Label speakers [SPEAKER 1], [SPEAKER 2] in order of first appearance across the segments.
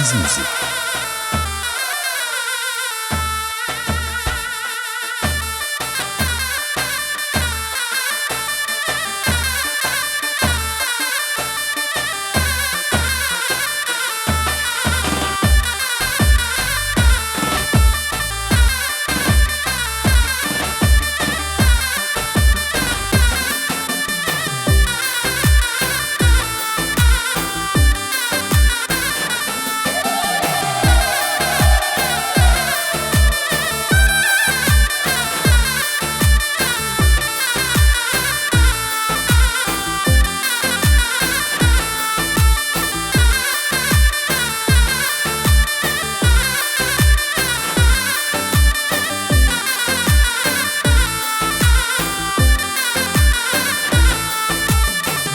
[SPEAKER 1] Tarz müzik.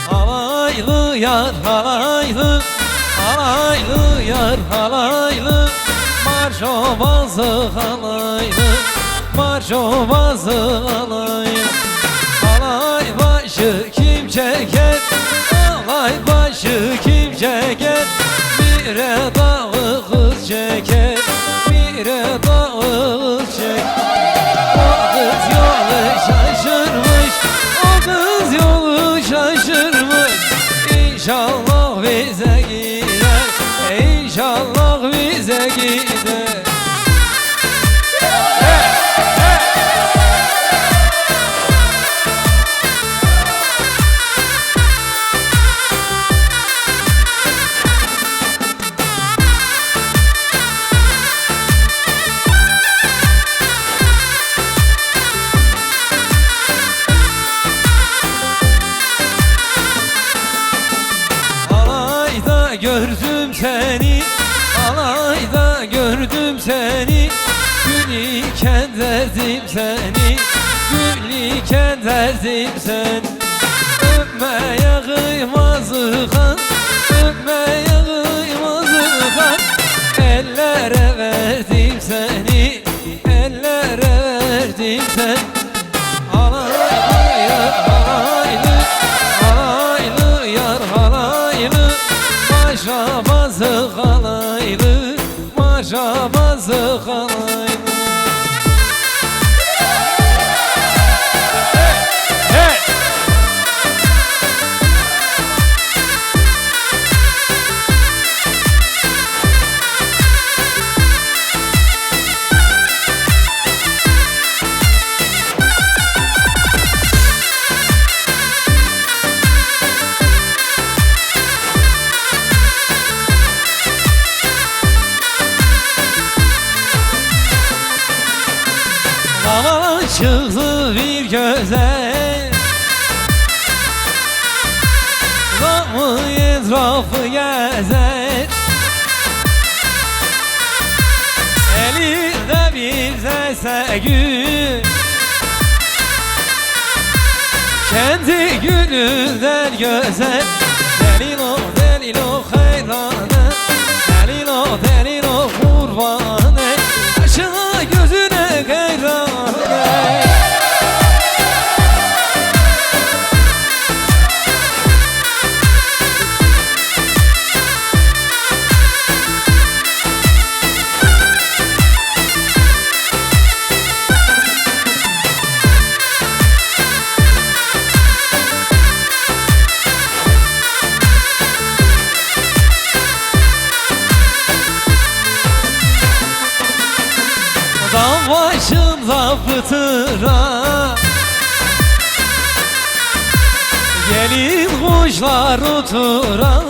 [SPEAKER 2] Halaylı yar halaylı, halaylı yar halaylı, marşovazı halaylı, marşovazı halaylı. Halay başı kim çeker, halay başı kim çeker, bire dağı kız çeker, bire dağı kız çeker. O kız yolu şaşırmış, o kız yolu şaşırmış. İnşallah bize gider, İnşallah bize gider. Halayda gördüm seni, halayda gördüm seni, gül iken derdim seni, gül iken derdim seni. Öpmeye kıymazı kan, öpmeye kıymazı kan, ellere verdim seni, ellere verdim seni. Halaylı yar halaylı, halaylı yar halaylı, maşabazı halaylı, maşabazı halaylı. Aman çıktı bir güzel, zamı etrafı gezer, elinde bir zese gül, kendi gülünden güzel. Delil o delil o hayranı, delil o delil o kurbanı, aşına gözüne hayranı. Dağ başında fıtıra, gelin kuşlar otura,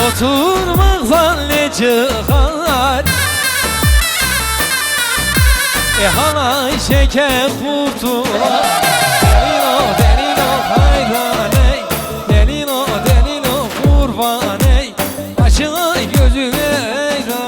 [SPEAKER 2] oturmaktan ne çıkar, halay şeker kurtular. Delil o delil o hayraney, delil o delil o kurbaney, açına gözüne hayran.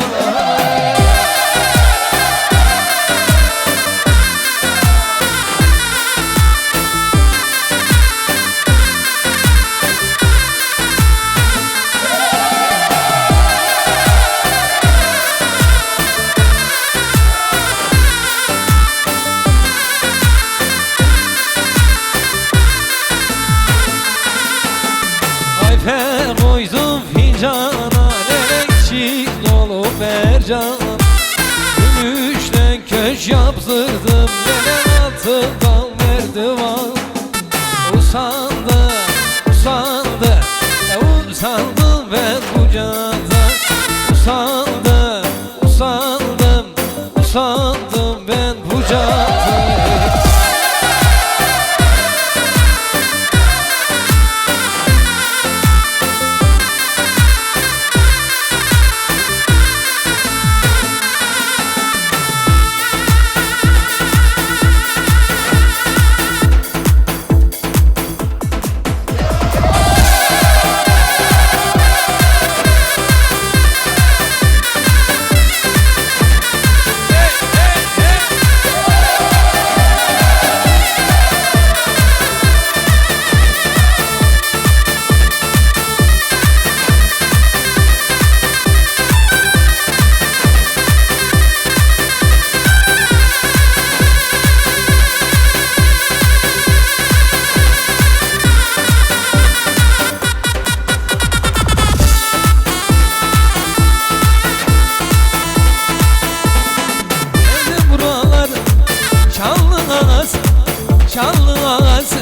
[SPEAKER 2] kuş yaptırdım Gelen altından merdivan Usandım, usandım Usandım ben bu candan Usandım, usandım Usandım ben bu candan Çanlı ağası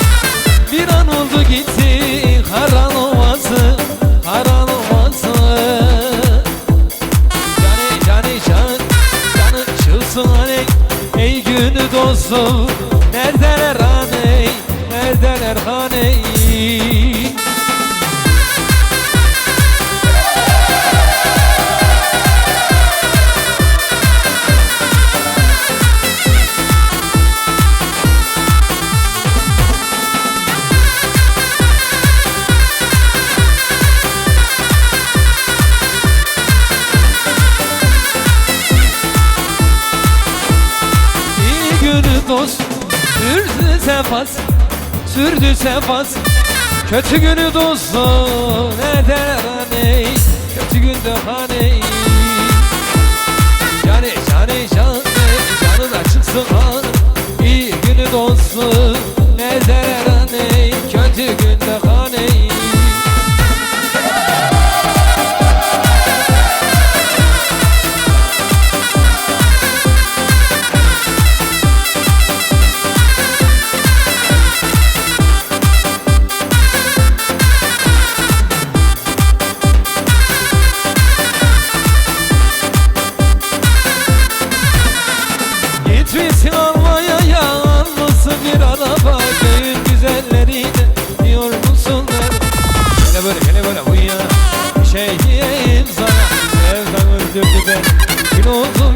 [SPEAKER 2] bir an oldu gitti Haran ovası, haran ovası canı çıksın hani ey günü dostum neredeler hani, neredeler hani dost sürdü sefas, sürdü sefas Kötü günü dostum ne der hani Kötü günde hani canı da çıksın hani İyi günü dostum ne der hani Kötü günde hani Gitmişsin almaya yalnızsın bir araba Köyün güzellerine diyor musun Hele böyle uyan Bir şey diyeyim sana Sevdan öldürdü ben Gün oldu